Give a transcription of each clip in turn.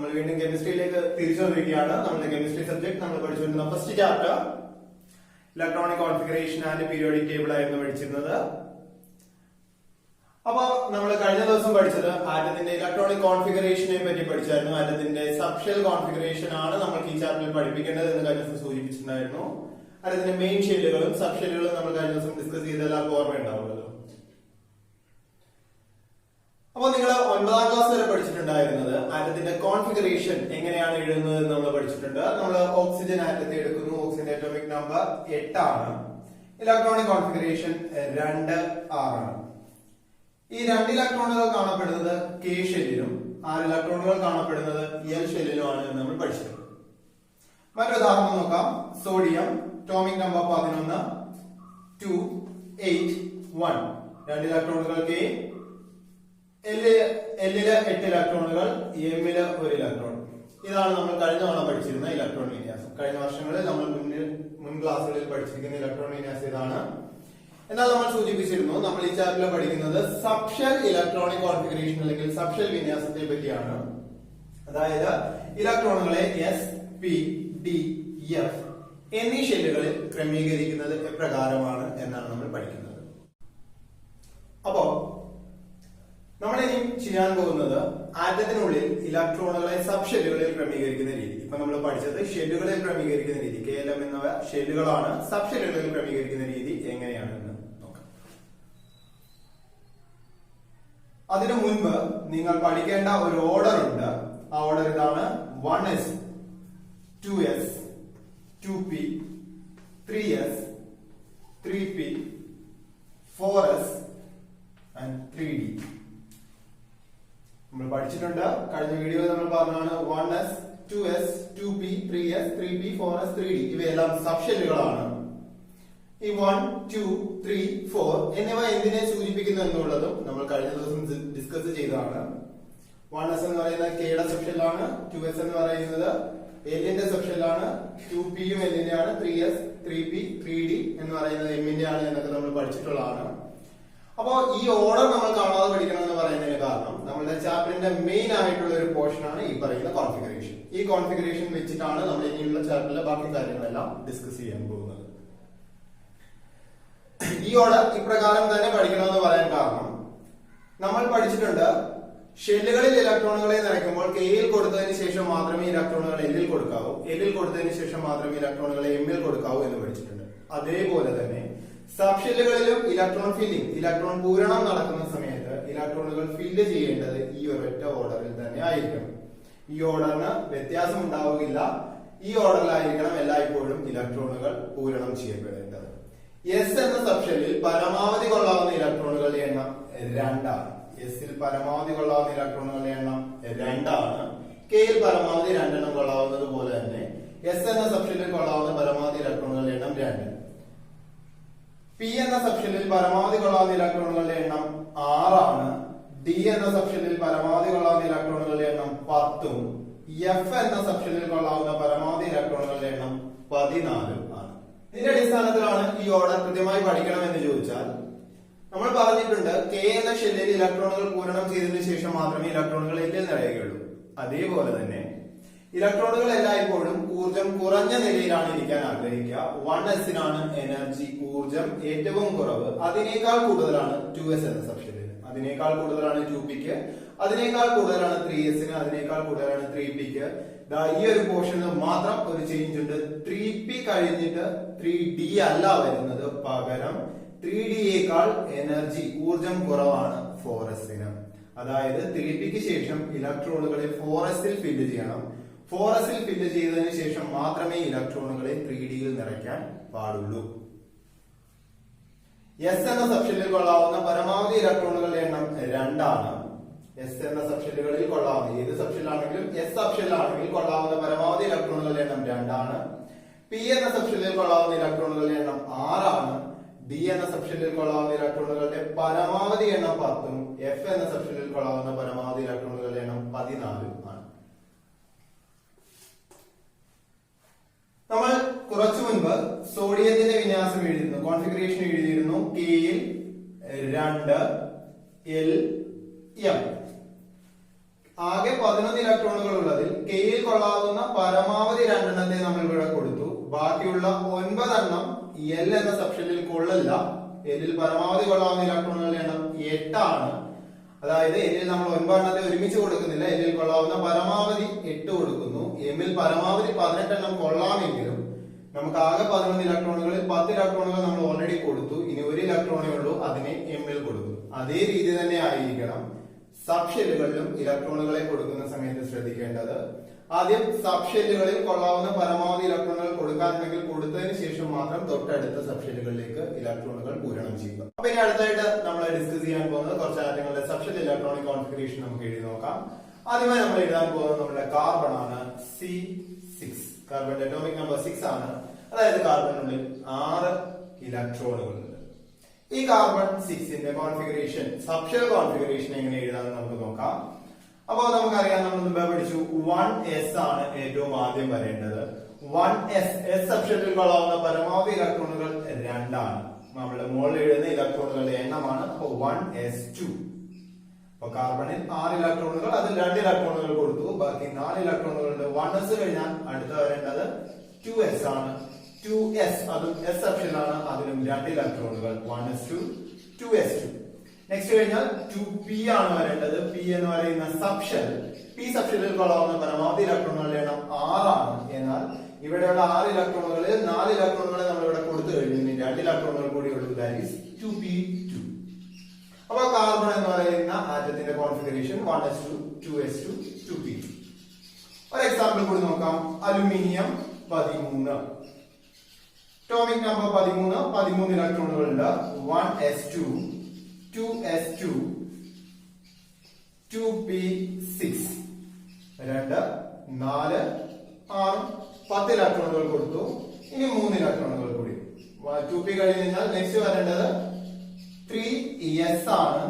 നമ്മൾ വീണ്ടും കെമിസ്ട്രിയിലേക്ക് തിരിച്ചു വന്നിരിക്കുകയാണ്. നമ്മുടെ കെമിസ്ട്രി സബ്ജക്ട് നമ്മൾ പഠിച്ചുകൊണ്ടിരുന്ന first chapter electronic configuration and periodic table ആയിരുന്നു പഠിച്ചിരുന്നത്. അപ്പൊ നമ്മൾ കഴിഞ്ഞ ദിവസം പഠിച്ചത് ആറ്റത്തിന്റെ ഇലക്ട്രോണിക് കോൺഫിഗറേഷനെ പറ്റി പഠിച്ചായിരുന്നു. ആറ്റത്തിന്റെ സബ്ഷെൽ കോൺഫിഗറേഷൻ ആണ് നമ്മൾക്ക് ഈ ചാപ്റ്ററിൽ പഠിപ്പിക്കേണ്ടത് എന്ന് കഴിഞ്ഞ ദിവസം സൂചിപ്പിച്ചിട്ടുണ്ടായിരുന്നു. ആറ്റത്തിന്റെ മെയിൻ ഷെല്ലുകളും സബ് ഷെല്ലുകളും നമ്മൾ കഴിഞ്ഞ ദിവസം ഡിസ്കസ് ചെയ്ത എല്ലാവർക്കും ഓർമ്മയുണ്ടാവുമല്ലോ. അപ്പൊ നിങ്ങൾ 9ാം ക്ലാസ് വരെ പഠിച്ചിട്ടുണ്ടായിരുന്നത് ആറ്റത്തിന്റെ കോൺഫിഗറേഷൻ എങ്ങനെയാണ് എഴുതുന്നത് എന്ന് നമ്മൾ പഠിച്ചിട്ടുണ്ട്. നമ്മൾ ഓക്സിജൻ ആറ്റത്തെ എടുക്കുന്നു. ഓക്സിജന്റെ അറ്റോമിക് നമ്പർ 8 ആണ്. ഇലക്ട്രോണിക് കോൺഫിഗറേഷൻ 2 ആണ്. ഈ 2 ഇലക്ട്രോണുകൾ കാണപ്പെടുന്നത് കെ ഷെല്ലിലും 6 ഇലക്ട്രോണുകൾ കാണപ്പെടുന്നത് എൽ ഷെല്ലിലുമാണ് എന്ന് നമ്മൾ പഠിച്ചിട്ടുണ്ട്. മറ്റൊരു ഉദാഹരണം നോക്കാം. Sodium atomic number 11 2 8 1. 2 ഇലക്ട്രോണുകൾ കെ, എല്ലില് 8 ഇലക്ട്രോണുകൾ, എമ്മില് 1 ഇലക്ട്രോൺ. ഇതാണ് നമ്മൾ കഴിഞ്ഞ തവണ പഠിച്ചിരുന്ന ഇലക്ട്രോൺ വിന്യാസം. കഴിഞ്ഞ വർഷങ്ങളിൽ നമ്മൾ മുൻ ക്ലാസ്സുകളിൽ പഠിച്ചിരിക്കുന്ന ഇലക്ട്രോൺ വിന്യാസം ഇതാണ്. എന്നാൽ നമ്മൾ സൂചിപ്പിച്ചിരുന്നു നമ്മൾ ഈ ചാപ്റ്ററിൽ പഠിക്കുന്നത് സബ്ഷെൽ ഇലക്ട്രോണിക് കോൺഫിഗറേഷൻ അല്ലെങ്കിൽ സബ്ഷെൽ വിന്യാസത്തെ പറ്റിയാണ്. അതായത് ഇലക്ട്രോണുകളെ എസ്, പി, ഡി, എഫ് എന്നീ ഷെല്ലുകളിൽ ക്രമീകരിക്കുന്നത് എപ്രകാരമാണ് എന്നാണ് നമ്മൾ പഠിക്കുന്നത്. അപ്പോ നമ്മളിനി ചെയ്യാൻ പോകുന്നത് ആറ്റത്തിനുള്ളിൽ ഇലക്ട്രോണുകളെ സബ് ഷെല്ലുകളിൽ ക്രമീകരിക്കുന്ന രീതി. ഇപ്പൊ നമ്മൾ പഠിച്ചത് ഷെല്ലുകളിൽ ക്രമീകരിക്കുന്ന രീതി, KLM എന്നിവ ഷെല്ലുകളാണ്. സബ് ഷെല്ലുകളിൽ ക്രമീകരിക്കുന്ന രീതി എങ്ങനെയാണെന്ന് നോക്കാം. അതിനു മുൻപ് നിങ്ങൾ പഠിക്കേണ്ട ഒരു ഓർഡർ ഉണ്ട്. ആ ഓർഡർ ഇതാണ്: 1s 2s 2p 3s 3p 4s and 3d. നമ്മൾ പഠിച്ചിട്ടുണ്ട്. കഴിഞ്ഞ വീഡിയോയിൽ നമ്മൾ പറഞ്ഞാണ് 1s 2s 2p 3s 3p 4s 3d ഇവയെല്ലാം സബ് ഷെല്ലുകളാണ്. ഈ 1 2 3 4 എന്നിവ എന്തിനെ സൂചിപ്പിക്കുന്നു എന്നുള്ളതും നമ്മൾ കഴിഞ്ഞ ദിവസം ഡിസ്കസ് ചെയ്തതാണ്. 1s എന്ന് പറയുന്നത് കെയുടെ സബ് ഷെല്ലാണ്. 2s എന്ന് പറയുന്നത് എല്ലിന്റെ സബ് ഷെല്ലാണ്. 2p യും എല്ലിന്റെ ആണ്. 3s 3p 3d എന്ന് പറയുന്നത് എമ്മിന്റെ ആണ് എന്നൊക്കെ നമ്മൾ പഠിച്ചിട്ടുള്ളതാണ്. അപ്പോ ഈ ഓർഡർ നമ്മൾ കാണാതെ പഠിക്കണം എന്ന് പറയുന്നതിന് കാരണം നമ്മുടെ ചാപ്റ്ററിന്റെ മെയിൻ ആയിട്ടുള്ള ഒരു പോർഷൻ ആണ് ഈ പറയുന്ന കോൺഫിഗറേഷൻ. ഈ കോൺഫിഗറേഷൻ വെച്ചിട്ടാണ് നമ്മൾ ഇനിയുള്ള ചാപ്റ്ററിലെ ബാക്കി കാര്യങ്ങളെല്ലാം ഡിസ്കസ് ചെയ്യാൻ പോകുന്നത്. ഈ ഓർഡർ ഇപ്രകാരം തന്നെ പഠിക്കണമെന്ന് പറയാൻ കാരണം നമ്മൾ പഠിച്ചിട്ടുണ്ട് ഷെല്ലുകളിൽ ഇലക്ട്രോണുകളെ നിറയ്ക്കുമ്പോൾ കെയിൽ കൊടുത്തതിന് ശേഷം മാത്രമേ ഇലക്ട്രോണുകൾ എല്ലിൽ കൊടുക്കാവൂ, എല്ലിൽ കൊടുത്തതിന് ശേഷം മാത്രമേ ഇലക്ട്രോണുകളെ എമ്മിൽ കൊടുക്കാവൂ എന്ന് പഠിച്ചിട്ടുണ്ട്. അതേപോലെ തന്നെ സബ് ഷെല്ലുകളിലും ഇലക്ട്രോൺ ഫില്ലിംഗ്, ഇലക്ട്രോൺ പൂരണം നടക്കുന്ന സമയത്ത് ഇലക്ട്രോണുകൾ ഫില്ല് ചെയ്യേണ്ടത് ഈ ഒരൊറ്റ ഓർഡറിൽ തന്നെ ആയിരിക്കണം. ഈ ഓർഡറിന് വ്യത്യാസം ഉണ്ടാവുകയില്ല. ഈ ഓർഡറിലായിരിക്കണം എല്ലായ്പ്പോഴും ഇലക്ട്രോണുകൾ പൂരണം ചെയ്യപ്പെടേണ്ടത്. എസ് എന്ന സബ് ഷെല്ലിൽ പരമാവധി കൊള്ളാവുന്ന ഇലക്ട്രോണുകളുടെ എണ്ണം 2 ആണ്. എസിൽ പരമാവധി കൊള്ളാവുന്ന ഇലക്ട്രോണുകളുടെ എണ്ണം 2 ആണ്. കെയിൽ പരമാവധി 2 എണ്ണം കൊള്ളാവുന്നത് പോലെ തന്നെ എസ് എന്ന സബ് ഷെല്ലിൽ കൊള്ളാവുന്ന പരമാവധി ഇലക്ട്രോണുകളുടെ എണ്ണം 2. പി എന്ന സബ് ഷെല്ലിൽ പരമാവധി കൊള്ളാവുന്ന ഇലക്ട്രോണുകളുടെ എണ്ണം 6 ആണ്. ഡി എന്ന സബ് ഷെല്ലിൽ പരമാവധി കൊള്ളാവുന്ന ഇലക്ട്രോണുകളുടെ എണ്ണം 10 ഉം എഫ് എന്ന സബ് ഷെല്ലിൽ കൊള്ളാവുന്ന പരമാവധി ഇലക്ട്രോണുകളുടെ എണ്ണം 14 ആണ്. ഇതിന്റെ അടിസ്ഥാനത്തിലാണ് ഈ ഓർഡർ കൃത്യമായി പഠിക്കണം എന്ന് ചോദിച്ചാൽ നമ്മൾ പറഞ്ഞിട്ടുണ്ട് കെ എന്ന ഷെല്ലിൽ ഇലക്ട്രോണുകൾ പൂരണം ചെയ്തതിനു ശേഷം മാത്രമേ ഇലക്ട്രോണുകൾ എല്ലിൽ നിറയുകയുള്ളൂ. അതേപോലെ തന്നെ ഇലക്ട്രോണുകൾ എല്ലായ്പ്പോഴും ഊർജം കുറഞ്ഞ നിലയിലാണ് ഇരിക്കാൻ ആഗ്രഹിക്കുക. 1s-നാണ് എനർജി ഊർജം ഏറ്റവും കുറവ്. അതിനേക്കാൾ കൂടുതലാണ് 2s എന്ന സബ് ഷെല്ലിന്, അതിനേക്കാൾ കൂടുതലാണ് 2pക്ക്, അതിനേക്കാൾ കൂടുതലാണ് 3s-ന്, അതിനേക്കാൾ കൂടുതലാണ് 3pക്ക്. ഈ ഒരു പോർഷനിൽ മാത്രം ഒരു ചേഞ്ച് ഉണ്ട്. 3p കഴിഞ്ഞിട്ട് 3d അല്ല വരുന്നത്, പകരം 3dയേക്കാൾ എനർജി ഊർജം കുറവാണ് 4s-ന്. അതായത് 3pക്ക് ശേഷം ഇലക്ട്രോണുകളെ 4s-ൽ ഫില്ല് ചെയ്യണം. 4s-ൽ ഫില്ല് ചെയ്തതിനു ശേഷം മാത്രമേ ഇലക്ട്രോണുകളെ 3d-യിൽ നിറയ്ക്കാൻ പാടുള്ളൂ. എസ് എന്ന സബ് ഷെല്ലിൽ കൊള്ളാവുന്ന പരമാവധി ഇലക്ട്രോണുകളുടെ എണ്ണം 2 ആണ്. എസ് എന്ന സബ് ഷെല്ലുകളിൽ കൊള്ളാവുന്ന ഏത് സബ് ഷെല്ലാണെങ്കിലും എസ് സബ് ഷെല്ലാണെങ്കിൽ കൊള്ളാവുന്ന പരമാവധി ഇലക്ട്രോണുകളുടെ എണ്ണം 2 ആണ്. പി എന്ന സബ് ഷെല്ലിൽ കൊള്ളാവുന്ന ഇലക്ട്രോണുകളുടെ എണ്ണം 6 ആണ്. ഡി എന്ന സബ് ഷെല്ലിൽ കൊള്ളാവുന്ന ഇലക്ട്രോണുകളുടെ പരമാവധി എണ്ണം 10 ഉം എഫ് എന്ന സബ് ഷെല്ലിൽ കൊള്ളാവുന്ന പരമാവധി ഇലക്ട്രോണുകളുടെ എണ്ണം 14 ആണ്. നമ്മൾ കുറച്ചു മുൻപ് സോഡിയത്തിന്റെ വിന്യാസം എഴുതിയിരുന്നു, കോൺഫിഗറേഷൻ എഴുതിയിരുന്നു. കെയിൽ 2 എൽ എം ആകെ 11 ഇലക്ട്രോണുകൾ ഉള്ളതിൽ കെയിൽ കൊള്ളാവുന്ന പരമാവധി 2 എണ്ണത്തെ നമ്മൾ ഇവിടെ കൊടുത്തു. ബാക്കിയുള്ള 9 എണ്ണം എൽ എന്ന സബ്ഷെല്ലിൽ കൊള്ളില്ല. എല്ലിൽ പരമാവധി കൊള്ളാവുന്ന ഇലക്ട്രോണുകളുടെ എണ്ണം 8 ആണ്. അതായത് എല്ലിൽ നമ്മൾ 9 എണ്ണത്തെ ഒരുമിച്ച് കൊടുക്കുന്നില്ല. എല്ലിൽ കൊള്ളാവുന്ന പരമാവധി 8 കൊടുക്കുന്നു. എമ്മിൽ പരമാവധി 18 എണ്ണം കൊള്ളാമെങ്കിലും നമുക്ക് ആകെ 11 ഇലക്ട്രോണുകളിൽ 10 ഇലക്ട്രോണുകൾ നമ്മൾ ഓൾറെഡി കൊടുത്തു. ഇനി 1 ഇലക്ട്രോണേ ഉള്ളൂ, അതിനെ എമ്മിൽ കൊടുക്കുന്നു. അതേ രീതി തന്നെ ആയിരിക്കണം സബ് ഷെല്ലുകളിലും ഇലക്ട്രോണുകളെ കൊടുക്കുന്ന സമയത്ത് ശ്രദ്ധിക്കേണ്ടത്. ആദ്യം സബ് ഷെല്ലുകളിൽ കൊള്ളാവുന്ന പരമാവധി ഇലക്ട്രോണുകൾ കൊടുക്കാനുണ്ടെങ്കിൽ കൊടുത്തതിന് ശേഷം മാത്രം തൊട്ടടുത്ത സബ് ഷെല്ലുകളിലേക്ക് ഇലക്ട്രോണുകൾ പൂരണം ചെയ്യുക. അപ്പൊ ഇനി അടുത്തായിട്ട് നമ്മൾ ഡിസ്കസ് ചെയ്യാൻ പോകുന്നത് കുറച്ച് ആറ്റങ്ങളുടെ സബ് ഷെൽ ഇലക്ട്രോണിക് കോൺഫിഗറേഷൻ നമുക്ക് എഴുതി നോക്കാം. ആദ്യമായി നമ്മൾ എഴുതാൻ പോകുന്നത് നമ്മുടെ കാർബൺ ആണ്. C6 കാർബണിന്റെ അറ്റോമിക് നമ്പർ 6 ആണ്. അതായത് കാർബണിനുള്ളിൽ 6 ഇലക്ട്രോണുകൾ ഉണ്ട്. ഈ കാർബൺ 6ന്റെ കോൺഫിഗറേഷൻ സബ് ഷെൽ കോൺഫിഗറേഷൻ എങ്ങനെ എഴുതാമെന്ന് നമുക്ക് നോക്കാം. അപ്പോ നമുക്കറിയാം, നമ്മൾ മുമ്പേ പഠിച്ചു 1s ആണ് ഏറ്റവും ആദ്യം വരേണ്ടത്. 1s സബ് ഷെല്ലിൽ കൊള്ളാവുന്ന പരമാവധി ഇലക്ട്രോണുകൾ 2 ആണ്. നമ്മുടെ മുകളിൽ എഴുതുന്ന ഇലക്ട്രോണുകളുടെ എണ്ണമാണ്. അപ്പൊ 1s2. അപ്പൊ കാർബണിൽ 6 ഇലക്ട്രോണുകൾ, അതിൽ 2 ഇലക്ട്രോണുകൾ കൊടുത്തു. ബാക്കി 4 ഇലക്ട്രോണുകളുണ്ട്. 1s കഴിഞ്ഞാൽ അടുത്ത വരേണ്ടത് 2s ആണ്. 2s അതും s സബ് ഷെല്ലാണ്. അതിലും 2 ഇലക്ട്രോണുകൾ. 1s2 2s2. നെക്സ്റ്റ് കഴിഞ്ഞാൽ 2p ആണ് വരേണ്ടത്. p എന്ന് പറയുന്ന സബ് ഷെൽ. p സബ് ഷെല്ലിൽ കൊള്ളാവുന്ന പരമാവധി ഇലക്ട്രോണുകളുടെ എണ്ണം 6 ആണ്. എന്നാൽ ഇവിടെയുള്ള 6 ഇലക്ട്രോണുകളിൽ 4 ഇലക്ട്രോണുകളെ നമ്മൾ ഇവിടെ കൊടുത്തു കഴിഞ്ഞു. 2 ഇലക്ട്രോണുകൾ കൂടി ഉള്ളൂ. That is 2p2. അപ്പൊ കാർബൺ എന്ന് പറയുന്ന ആറ്റത്തിന്റെ കോൺഫിഗറേഷൻ 1s2 2s2 2p2. ഒരു എക്സാമ്പിൾ കൂടി നോക്കാം. അലുമിനിയം 13 അറ്റോമിക് നമ്പർ 13 ഇലക്ട്രോണുകൾ ഉണ്ട്. 1s2 2s2 2p6 2 4 6 10 ഇലക്ട്രോണുകൾ കൊടുത്തു. ഇനി 3 ഇലക്ട്രോണുകൾ കൂടി. 2p കഴിഞ്ഞ് കഴിഞ്ഞാൽ നെക്സ്റ്റ് വരേണ്ടത് 3s ആണ്.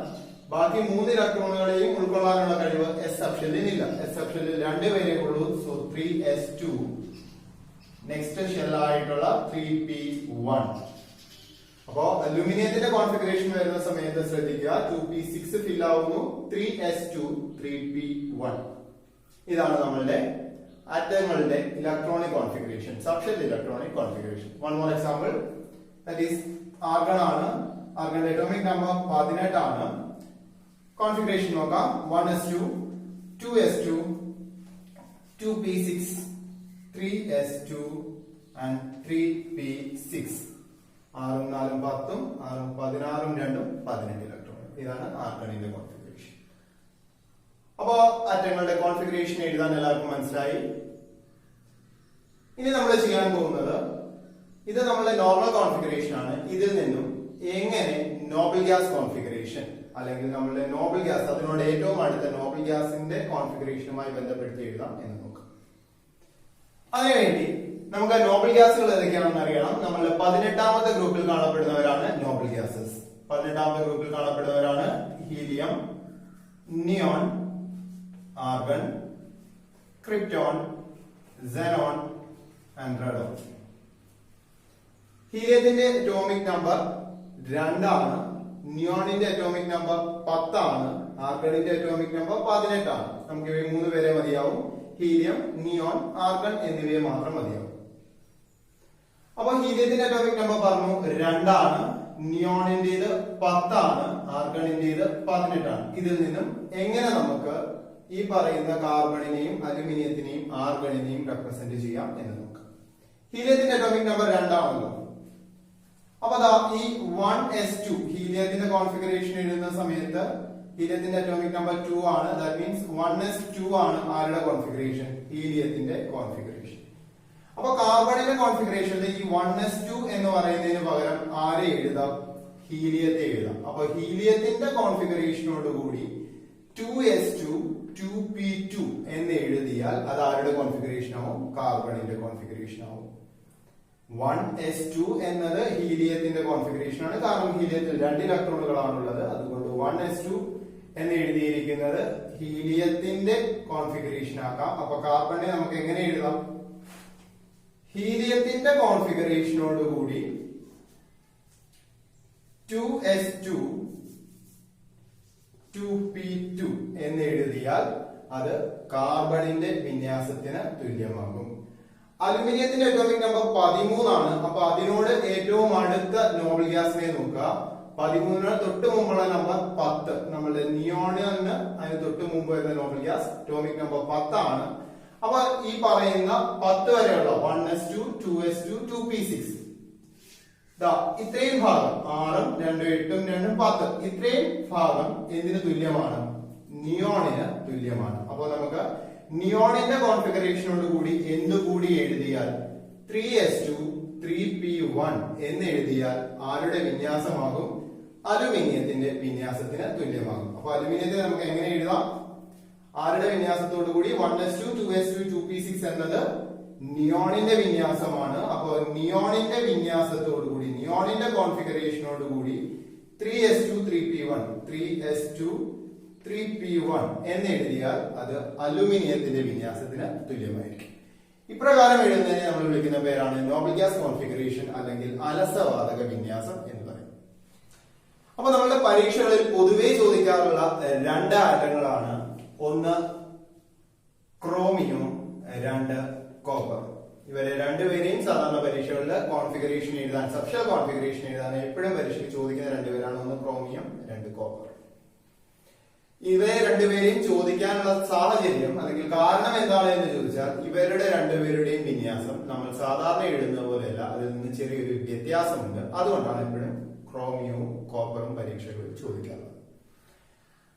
ബാക്കി 3 ഇലക്ട്രോണുകളെയും ഉൾക്കൊള്ളാനുള്ള കഴിവ് s സബ് ഷെല്ലിനില്ല. s സബ് ഷെല്ലിൽ 2 പേരെ ഉള്ളൂ. So 3s2. നെക്സ്റ്റ് ഷെൽ ആയിട്ടുള്ള 3p1. അപ്പോ അലൂമിനിയത്തിന്റെ കോൺഫിഗറേഷൻ വരുന്ന സമയത്ത് ശ്രദ്ധിക്കുക, 2p6 ഫിൽ ആവുന്നു. 3s2 3p1. ഇതാണ് നമ്മളുടെ ആറ്റങ്ങളുടെ electronic configuration, sub shell electronic configuration. One more example, that is argon ആണ്. ആർഗണിന്റെ അറ്റോമിക് നമ്പർ 18 ആണ്. കോൺഫിഗറേഷൻ നോക്കാം. 1s2 2s2 2p6 3s2 and 3p6. 6 4 10 6 16 2 18 electron. ഇതാണ് ആർഗണിന്റെ കോൺഫിഗറേഷൻ. അപ്പോ ആറ്റങ്ങളുടെ കോൺഫിഗറേഷൻ എഴുതാൻ എല്ലാവർക്കും മനസ്സിലായി. ഇനി നമ്മൾ ചെയ്യാൻ പോകുന്നത്, ഇത് നമ്മളുടെ നോർമൽ കോൺഫിഗറേഷൻ ആണ്. ഇതിൽ നിന്നും എങ്ങനെ നോബൽ ഗ്യാസ് കോൺഫിഗറേഷൻ അല്ലെങ്കിൽ നമ്മളുടെ നോബൽ ഗ്യാസ്, അതിനോട് ഏറ്റവും അടുത്ത നോബൽ ഗ്യാസിന്റെ കോൺഫിഗറേഷനുമായി ബന്ധപ്പെടുത്തി എഴുതാം എന്ന് നോക്കാം. അതിനുവേണ്ടി നമുക്ക് നോബൽ ഗ്യാസുകൾ ഏതൊക്കെയാണെന്ന് അറിയണം. നമ്മളുടെ 18ാമത്തെ ഗ്രൂപ്പിൽ കാണപ്പെടുന്നവരാണ് നോബൽ ഗ്യാസസ്. 18ാമത്തെ ഗ്രൂപ്പിൽ കാണപ്പെടുന്നവരാണ് helium, neon, argon, krypton, xenon and radon. ഹീലിയത്തിന്റെ അറ്റോമിക് നമ്പർ 2 ആണ്. നിയോണിന്റെ അറ്റോമിക് നമ്പർ 10 ആണ്. ആർഗണിന്റെ അറ്റോമിക് നമ്പർ 18 ആണ്. നമുക്ക് ഇവ 3 പേരെ മതിയാവും. ഹീലിയം, നിയോൺ, ആർഗൺ എന്നിവയെ മാത്രം മതിയാവും. അപ്പൊ ഹീലിയത്തിന്റെ അറ്റോമിക് നമ്പർ പറഞ്ഞു 2 ആണ്. നിയോണിന്റേത് 10 ആണ്. ആർഗണിന്റേത് 18 ആണ്. ഇതിൽ നിന്നും എങ്ങനെ നമുക്ക് ഈ പറയുന്ന കാർബണിനെയും അലുമിനിയത്തിനെയും ആർഗണിനെയും റെപ്രസെന്റ് ചെയ്യാം എന്ന് നോക്കാം. ഹീലിയത്തിന്റെ അറ്റോമിക് നമ്പർ 2 ആണല്ലോ. അപ്പൊ ഈ 1s2 ഹീലിയത്തിന്റെ കോൺഫിഗറേഷൻ എഴുതുന്ന സമയത്ത് ഹീലിയത്തിന്റെ അറ്റോമിക് നമ്പർ 2 ആണ്. ദാറ്റ് മീൻസ് 1s2 ആണ് ആരുടെ കോൺഫിഗറേഷൻ? ഹീലിയത്തിന്റെ കോൺഫിഗറേഷൻ. അപ്പൊ കാർബണിന്റെ കോൺഫിഗറേഷനിൽ ഈ 1s2 എന്ന് പറയുന്നതിന് പകരം ആരെ എഴുതാം? ഹീലിയത്തെ എഴുതാം. അപ്പൊ ഹീലിയത്തിന്റെ കോൺഫിഗറേഷനോടുകൂടി 2s2 2p2 എന്ന് എഴുതിയാൽ അത് ആരുടെ കോൺഫിഗറേഷൻ ആവും? കാർബണിന്റെ കോൺഫിഗറേഷൻ ആവും. 1s2 എന്നത് ഹീലിയത്തിന്റെ കോൺഫിഗറേഷൻ ആണ്. കാരണം ഹീലിയത്തിൽ 2 ഇലക്ട്രോണുകളാണുള്ളത്. അതുകൊണ്ട് 1s2 എന്ന് എഴുതിയിരിക്കുന്നത് ഹീലിയത്തിന്റെ കോൺഫിഗറേഷൻ ആക്കാം. അപ്പൊ കാർബണിനെ നമുക്ക് എങ്ങനെ എഴുതാം? ഹീലിയത്തിന്റെ കോൺഫിഗറേഷനോടുകൂടി 2s2 2p2 എന്ന് എഴുതിയാൽ അത് കാർബണിന്റെ വിന്യാസത്തിന് തുല്യമാകും. അലുമിനിയത്തിന്റെ അറ്റോമിക് നമ്പർ 13 ആണ്. അപ്പൊ അതിനോട് ഏറ്റവും അടുത്ത നോബൽ ഗ്യാസിനെ നോക്കുക. 13 തൊട്ട് മുമ്പുള്ള നമ്പർ 10. നമ്മളുടെ നിയോണിന് അതിന് തൊട്ട് മുമ്പ് വരുന്ന നോബൽ ഗ്യാസ് അറ്റോമിക് നമ്പർ 10 ആണ്. അപ്പൊ ഈ പറയുന്ന 10 വരെയുള്ള 1s2, 2s2, 2p6 ഇത്രയും ഭാഗം 6ഉം 2ഉം 8ഉം 2ഉം 10 ഇത്രയും ഭാഗം എന്തിന് തുല്യമാണ്? നിയോണിന് തുല്യമാണ്. അപ്പൊ നമുക്ക് നിയോണിന്റെ കോൺഫിഗറേഷനോട് കൂടി എന്തുകൂടി എഴുതിയാൽ 3s2 3p1 എന്ന് എഴുതിയാൽ ആരുടെ വിന്യാസമാകും? അലുമിനിയത്തിന്റെ വിന്യാസത്തിന് തുല്യമാകും. അപ്പൊ അലുമിനിയത്തെ നമുക്ക് എങ്ങനെ എഴുതാം? ആരുടെ വിന്യാസത്തോടു കൂടി 1s2 2s2 2p6 എന്നത് നിയോണിന്റെ വിന്യാസമാണ്. അപ്പൊ നിയോണിന്റെ വിന്യാസത്തോടു കൂടി നിയോണിന്റെ കോൺഫിഗറേഷനോട് കൂടി 3s2 3p1 3s2 3p1 എന്ന് എഴുതിയാൽ അത് അലുമിനിയത്തിന്റെ വിന്യാസത്തിന് തുല്യമായിരിക്കും. ഇപ്രകാരം എഴുതുന്നതിനെ നമ്മൾ വിളിക്കുന്ന പേരാണ് നോബൽ ഗ്യാസ് കോൺഫിഗറേഷൻ അല്ലെങ്കിൽ അലസവാതക വിന്യാസം എന്ന് പറയും. അപ്പൊ നമ്മളുടെ പരീക്ഷകളിൽ പൊതുവെ ചോദിക്കാറുള്ള 2 ആറ്റങ്ങളാണ്. ഒന്ന് ക്രോമിയം, 2 കോപ്പർ. ഇവരെ രണ്ടുപേരെയും സാധാരണ പരീക്ഷകളിൽ കോൺഫിഗറേഷൻ എഴുതാൻ, സബ്ഷൽ കോൺഫിഗറേഷൻ എഴുതാൻ എപ്പോഴും പരീക്ഷയ്ക്ക് ചോദിക്കുന്ന 2 പേരാണ്. ഒന്ന് ക്രോമിയം, 2 കോപ്പർ. ഇവരെ രണ്ടുപേരെയും ചോദിക്കാനുള്ള സാഹചര്യം അല്ലെങ്കിൽ കാരണം എന്താണ് എന്ന് ചോദിച്ചാൽ ഇവരുടെ രണ്ടുപേരുടെയും വിന്യാസം നമ്മൾ സാധാരണ എഴുതുന്ന പോലെയല്ല, അതിൽ നിന്ന് ചെറിയൊരു വ്യത്യാസമുണ്ട്. അതുകൊണ്ടാണ് എപ്പോഴും ക്രോമിയവും കോപ്പറും പരീക്ഷകളിൽ ചോദിക്കാറുള്ളത്.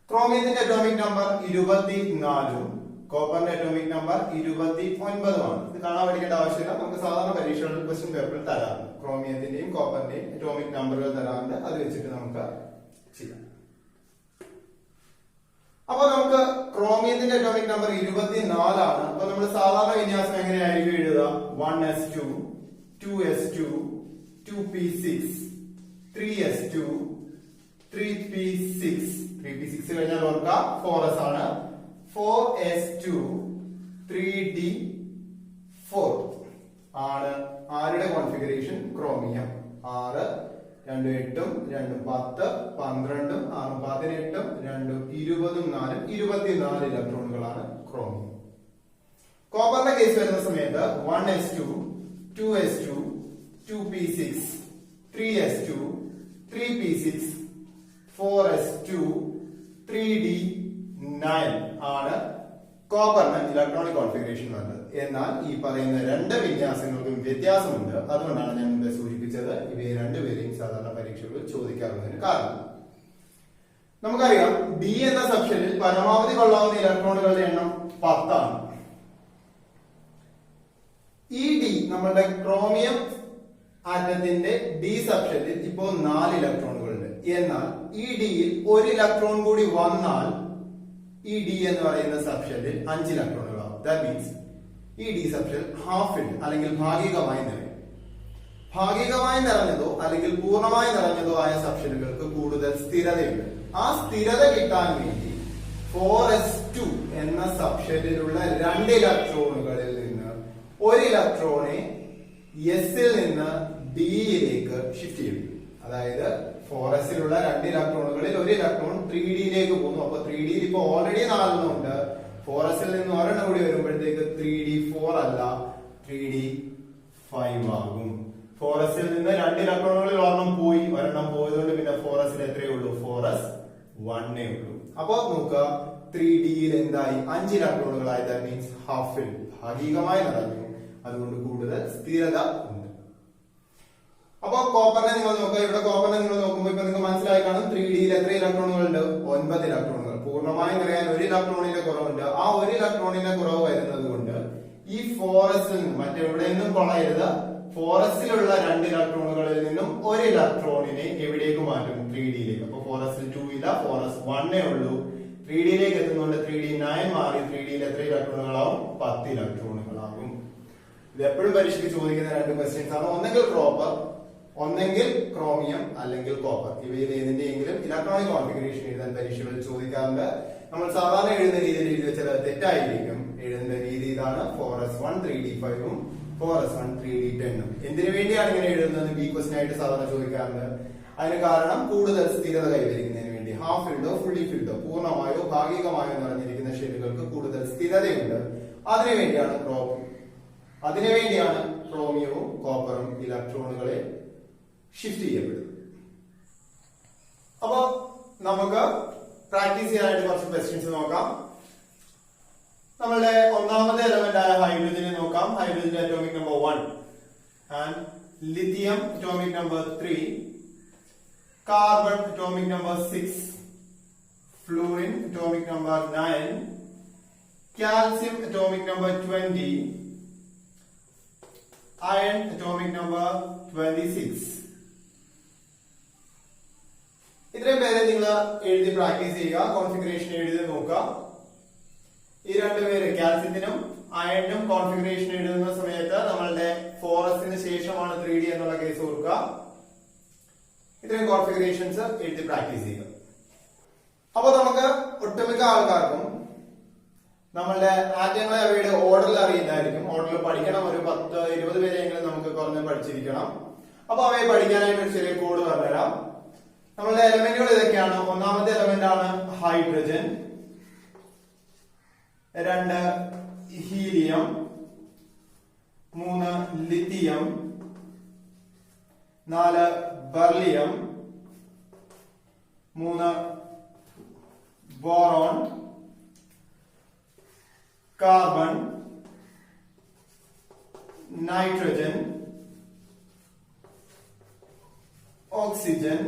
ക്രോമിയത്തിന്റെ അറ്റോമിക് നമ്പർ 24ഉം കോപ്പറിന്റെ അറ്റോമിക് നമ്പർ 29ആണ്. ഇത് കാണാൻ പഠിക്കേണ്ട ആവശ്യമില്ല. നമുക്ക് സാധാരണ പരീക്ഷകളിൽ ക്വസ്റ്റ്യൻ പേപ്പറിൽ തരാറുണ്ട്. ക്രോമിയത്തിന്റെയും കോപ്പറിന്റെയും അറ്റോമിക് നമ്പറുകൾ തരാറുണ്ട്. അത് വെച്ചിട്ട് നമുക്ക് ചെയ്യാം. അപ്പൊ നമുക്ക് ക്രോമിയത്തിന്റെ അറ്റോമിക് നമ്പർ 24 ആണ്. അപ്പൊ നമ്മൾ സാധാരണ വിന്യാസം എങ്ങനെയായിരിക്കും എഴുതുക? 1s2 2s2 2p6 3s2 3p6 3p6 കഴിഞ്ഞാൽ ഓർക്കുക 4s ആണ്. 4s2 3d4 ആണ് ആരുടെ കോൺഫിഗറേഷൻ? ക്രോമിയം. 6 2 8ഉം 2 10 12ഉം 6 18ഉം 2 20ഉം 4 24 ഇലക്ട്രോണുകളാണ് ക്രോമിയം. കോപ്പറിന്റെ കേസ് വരുന്ന സമയത്ത് 1s2 2s2 2p6 3s2 3p6 4s2 3d9 ആണ് കോപ്പറിന് ഇലക്ട്രോണിക് കോൺഫിഗറേഷൻ വരുന്നത്. എന്നാൽ ഈ പറയുന്ന 2 വിന്യാസങ്ങൾക്കും വ്യത്യാസമുണ്ട്. അതുകൊണ്ടാണ് ഞാൻ മുമ്പേ സൂചിപ്പിച്ചത് ഇവയെ രണ്ടുപേരെയും സാധാരണ പരീക്ഷകളിൽ ചോദിക്കാറുള്ളതിന് കാരണം. നമുക്കറിയാം ഡി എന്ന സബ്ഷെല്ലിൽ പരമാവധി കൊള്ളാവുന്ന ഇലക്ട്രോണുകളുടെ എണ്ണം 10 ആണ്. ഈ ഡി നമ്മളുടെ ക്രോമിയം ആറ്റത്തിന്റെ ഡി സബ്ഷെല്ലിൽ ഇപ്പോൾ 4 ഇലക്ട്രോണുകളുണ്ട്. എന്നാൽ ഈ ഡിയിൽ 1 ഇലക്ട്രോൺ കൂടി വന്നാൽ ഈ ഡി എന്ന് പറയുന്ന സബ്ഷെല്ലിൽ 5 ഇലക്ട്രോണുകളാവും. ദാറ്റ് മീൻസ് ഈ ഡി സബ്ഷെൽ ഹാഫ് ഫിൽഡ് അല്ലെങ്കിൽ ഭാഗികമായി നിറയും. ഭാഗികമായി നിറഞ്ഞതോ അല്ലെങ്കിൽ പൂർണ്ണമായി നിറഞ്ഞതോ ആയ സബ്ഷെല്ലുകൾക്ക് കൂടുതൽ സ്ഥിരതയുണ്ട്. ആ സ്ഥിരത കിട്ടാൻ വേണ്ടി 4s2 എന്ന സബ്ഷെല്ലിലുള്ള 2 ഇലക്ട്രോണുകളിൽ നിന്ന് 1 ഇലക്ട്രോണെ എസിൽ നിന്ന് ഡിയിലേക്ക് ഷിഫ്റ്റ് ചെയ്യും. അതായത് 4sലുള്ള 2 ഇലക്ട്രോണുകളിൽ 1 ഇലക്ട്രോൺ 3dയിലേക്ക് പോകുന്നു. അപ്പൊ 3ഡിയിൽ ഇപ്പൊ ഓൾറെഡി 4 ഉണ്ട്. 4sൽ നിന്ന് ഒരെണ്ണം കൂടി വരുമ്പോഴത്തേക്ക് 3d4 അല്ല 3d5 ആകും. 4sൽ നിന്ന് 2 ഇലക്ട്രോണുകളിൽ ഒരെണ്ണം പോയി, ഒരെണ്ണം പോയതുകൊണ്ട് പിന്നെ 4sൽ എത്രയേ ഉള്ളൂ? 4s1 ഉള്ളൂ. അപ്പൊ നോക്കുക 3dയിൽ എന്തായി? 5 ഇലക്ട്രോണുകളായി. ദാറ്റ് മീൻസ് ഹാഫ് ഫിൽ, ഭാഗികമായി നിറഞ്ഞു. അതുകൊണ്ട് കൂടുതൽ സ്ഥിരത ഉണ്ട്. അപ്പൊ കോപ്പറിനെ നിങ്ങൾ നോക്കുക. ഇവിടെ കോപ്പറിനെ നിങ്ങൾ നോക്കുമ്പോൾ ഇപ്പൊ നിങ്ങൾക്ക് മനസ്സിലായി കാണും 3ഡിയിൽ എത്ര ഇലക്ട്രോണുകൾ ഉണ്ട്? 9 ഇലക്ട്രോണുകൾ. പൂർണ്ണമായും നിറയാൻ 1 ഇലക്ട്രോണിന്റെ കുറവുണ്ട്. ആ 1 ഇലക്ട്രോണിന്റെ കുറവ് വരുന്നത് കൊണ്ട് ഈ 4sൽ നിന്നും മറ്റെവിടെ നിന്നും കൊള്ളരുത്. 4sലുള്ള 2 ഇലക്ട്രോണുകളിൽ നിന്നും 1 ഇലക്ട്രോണിനെ എവിടേക്ക് മാറ്റും? 3ഡിയിലേക്ക്. അപ്പൊ 4sൽ 2 ഇല്ല, 4s1 ഉള്ളൂ. 3ഡിയിലേക്ക് എത്തുന്നുണ്ട് 3d9 മാറി 3ഡിയിൽ എത്ര ഇലക്ട്രോണുകളാവും? 10 ഇലക്ട്രോണുകളാകും. ഇത് എപ്പോഴും പരീക്ഷയ്ക്ക് ചോദിക്കുന്ന 2 ക്വസ്റ്റ്യൻസ് ആണ്. ഒന്നെങ്കിൽ കോപ്പർ, ഒന്നെങ്കിൽ ക്രോമിയം, അല്ലെങ്കിൽ കോപ്പർ. ഇവയിൽ ഏതിന്റെയെങ്കിലും ഇലക്ട്രോണിക് കോൺഫിഗറേഷൻ എഴുതാൻ പരീക്ഷകളിൽ ചോദിക്കാറുണ്ട്. നമ്മൾ സാധാരണ എഴുതുന്ന രീതിയിൽ എഴുതി വെച്ചാൽ തെറ്റായിരിക്കും. എഴുതുന്ന രീതി ഇതാണ്: 4s1 3d5ഉം 4s1 3d10ഉം. എന്തിനു വേണ്ടിയാണ് ഇങ്ങനെ എഴുതുന്നത്? ബി ക്വസ്റ്റ്യൻ ആയിട്ട് സാധാരണ ചോദിക്കാറുണ്ട്. അതിന് കാരണം കൂടുതൽ സ്ഥിരത കൈവരിക്കുന്നതിന് വേണ്ടി. ഹാഫ് ഫിൽഡോ ഫുള്ളി ഫിൽഡോ, പൂർണ്ണമായോ ഭാഗികമായോ നിറഞ്ഞിരിക്കുന്ന ഷെല്ലുകൾക്ക് കൂടുതൽ സ്ഥിരതയുണ്ട്. അതിനുവേണ്ടിയാണ് ക്രോമിയവും കോപ്പറും ഇലക്ട്രോണുകളെ ഷിഫ്റ്റ് ചെയ്യപ്പെടുന്നത്. അപ്പൊ നമുക്ക് പ്രാക്ടീസ് ചെയ്യാനായിട്ട് കുറച്ച് ക്വസ്റ്റ്യൻസ് നോക്കാം. നമ്മളുടെ ഒന്നാമത്തെ എലമെന്റ് ആയ ഹൈഡ്രജനെ നോക്കാം. ഹൈഡ്രജന്റെ atomic number 1 and lithium atomic number 3, carbon atomic number 6, fluorine atomic number 9, calcium atomic number 20, iron atomic number 26. ഇത്രയും പേരെ നിങ്ങൾ എഴുതി പ്രാക്ടീസ് ചെയ്യുക. കോൺഫിഗറേഷൻ എഴുതി നോക്കുക. ഈ രണ്ടുപേര് കാൽസ്യത്തിനും അയണിനും കോൺഫിഗറേഷൻ എഴുതുന്ന സമയത്ത് നമ്മളുടെ 4s ശേഷമാണ് 3d എന്നുള്ള കേസ് ഓർക്കുക. ഇത്രയും കോൺഫിഗറേഷൻസ് എഴുതി പ്രാക്ടീസ് ചെയ്യുക. അപ്പൊ നമുക്ക് ഒട്ടുമിക്ക ആൾക്കാർക്കും നമ്മളുടെ ആറ്റങ്ങളെ അവയുടെ ഓർഡറിൽ അറിയുന്നതായിരിക്കും. ഓർഡറിൽ പഠിക്കണം. ഒരു 10-20 പേരെങ്കിലും നമുക്ക് കുറഞ്ഞ് പഠിച്ചിരിക്കണം. അപ്പൊ അവയെ പഠിക്കാനായിട്ട് ഒരു ചെറിയ കോഡ് പറഞ്ഞുതരാം. നമ്മളുടെ എലമെന്റുകൾ ഇതൊക്കെയാണ്. ഒന്നാമത്തെ എലമെന്റ് ആണ് hydrogen, 2 helium, 3 lithium, 4 beryllium, 3 boron, carbon, nitrogen, oxygen,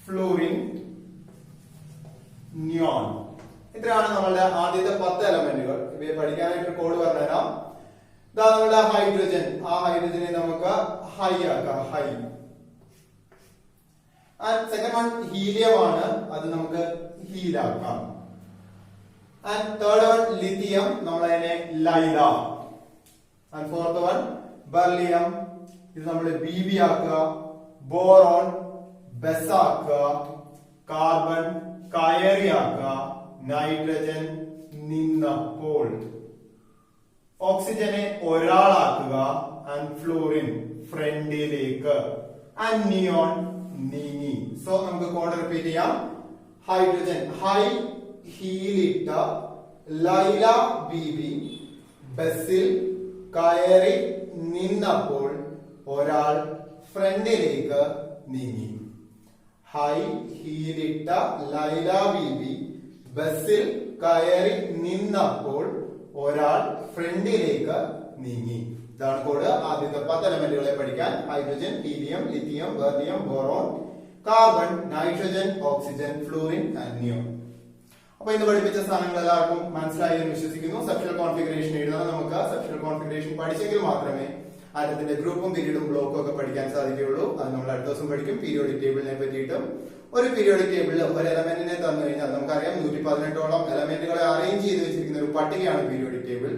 fluorine, neon. ഇത്രയാണ് നമ്മളുടെ ആദ്യത്തെ 10 എലമെന്റുകൾ. ഇവയെ പഠിക്കാനായിട്ട് കോഡ് പറഞ്ഞുതരാം. ഇതാ നമ്മളുടെ ഹൈഡ്രജൻ. ആ ഹൈഡ്രജനെ നമുക്ക് ഹൈ ആക്കാം. High. And second one helium ആണ്. അത് നമുക്ക് ഹീലാക്കാം. ആൻഡ് തേർഡ് വൺ ലിഥിയം, നമ്മൾ അതിനെ Laila. And fourth one beryllium, ഇത് നമ്മൾ BB ആക്കുക. ബോറോൺ ബെസ് ആക്കുക. കാർബൺ കയറി ആക്കുക. നൈട്രജൻ നിന്നപ്പോൾ. ഓക്സിജനെ ഒരാളാക്കുക. ആൻഡ് ഫ്ലൂറിൻ ഫ്രണ്ടിലേക്ക്. ആൻഡ് നിയോൺ നീങ്ങി. സോ നമുക്ക് കോഡ് റിപ്പീറ്റ് ചെയ്യാം. ഹൈഡ്രജൻ ഹൈ ഹീലിട്ട, ലൈല BB, ബസ്സിൽ കയറി നിന്നപ്പോൾ ഒരാൾ ഫ്രണ്ടിലേക്ക് നീങ്ങി. ഹൈ ഹീലിട്ട ലൈല BB, ബസ്സിൽ കയറി നിന്നപ്പോൾ ഒരാൾ ഫ്രണ്ടിലേക്ക് നീങ്ങി. ഇതാണ് കോഡ്. ആദ്യത്തെ 10 എലമെന്റുകളെ പഠിക്കാൻ hydrogen, helium, lithium, beryllium, boron, carbon, nitrogen, oxygen, fluorine and neon. അപ്പൊ ഇന്ന് പഠിപ്പിച്ച സാധനങ്ങൾ എല്ലാവർക്കും മനസ്സിലായി എന്ന് വിശ്വസിക്കുന്നു. സെക്ഷൽ കോൺഫിഗറേഷൻ എഴുതാൻ നമുക്ക് സെക്ഷൽ കോൺഫിഗറേഷൻ പഠിച്ചെങ്കിൽ മാത്രമേ ആറ്റത്തിന്റെ ഗ്രൂപ്പും പീരീഡും ബ്ലോക്കും ഒക്കെ പഠിക്കാൻ സാധിക്കുകയുള്ളൂ. അത് നമ്മൾ അടുത്ത ദിവസം പഠിക്കും. പീരിയോഡിക് ടേബിളിനെ പറ്റിയിട്ടും. ഒരു പീരിയോഡിക് ടേബിളിൽ ഒരു എലമെന്റിനെ തന്നു കഴിഞ്ഞാൽ നമുക്കറിയാം 118ഓളം എലമെന്റുകളെ അറേഞ്ച് ചെയ്ത് വെച്ചിരിക്കുന്ന ഒരു പട്ടികയാണ് പീരിയോഡിക് ടേബിൾ.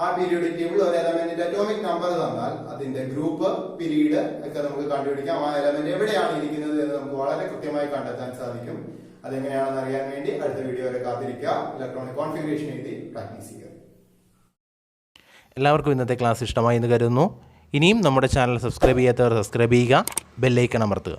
ആ പീരിയോഡിക് ടേബിൾ ഒരു എലമെന്റിന്റെ അറ്റോമിക് നമ്പർ തന്നാൽ അതിന്റെ ഗ്രൂപ്പ്, പീരീഡ് ഒക്കെ നമുക്ക് കണ്ടുപിടിക്കാം. ആ എലമെന്റ് എവിടെയാണ് ഇരിക്കുന്നത് എന്ന് നമുക്ക് വളരെ കൃത്യമായി കണ്ടെത്താൻ സാധിക്കും. അതെങ്ങനെയാണെന്ന് അറിയാൻ വേണ്ടി അടുത്ത വീഡിയോ വരെ കാത്തിരിക്കുക. ഇലക്ട്രോണിക് കോൺഫിഗറേഷൻ എഴുതി പ്രാക്ടീസ് ചെയ്യുക. എല്ലാവർക്കും ഇന്നത്തെ ക്ലാസ് ഇഷ്ടമായി എന്ന് കരുതുന്നു. ഇനിയും നമ്മുടെ ചാനൽ സബ്സ്ക്രൈബ് ചെയ്യാത്തവർ സബ്സ്ക്രൈബ് ചെയ്യുക, ബെല്ലൈക്കൺ അമർത്തുക.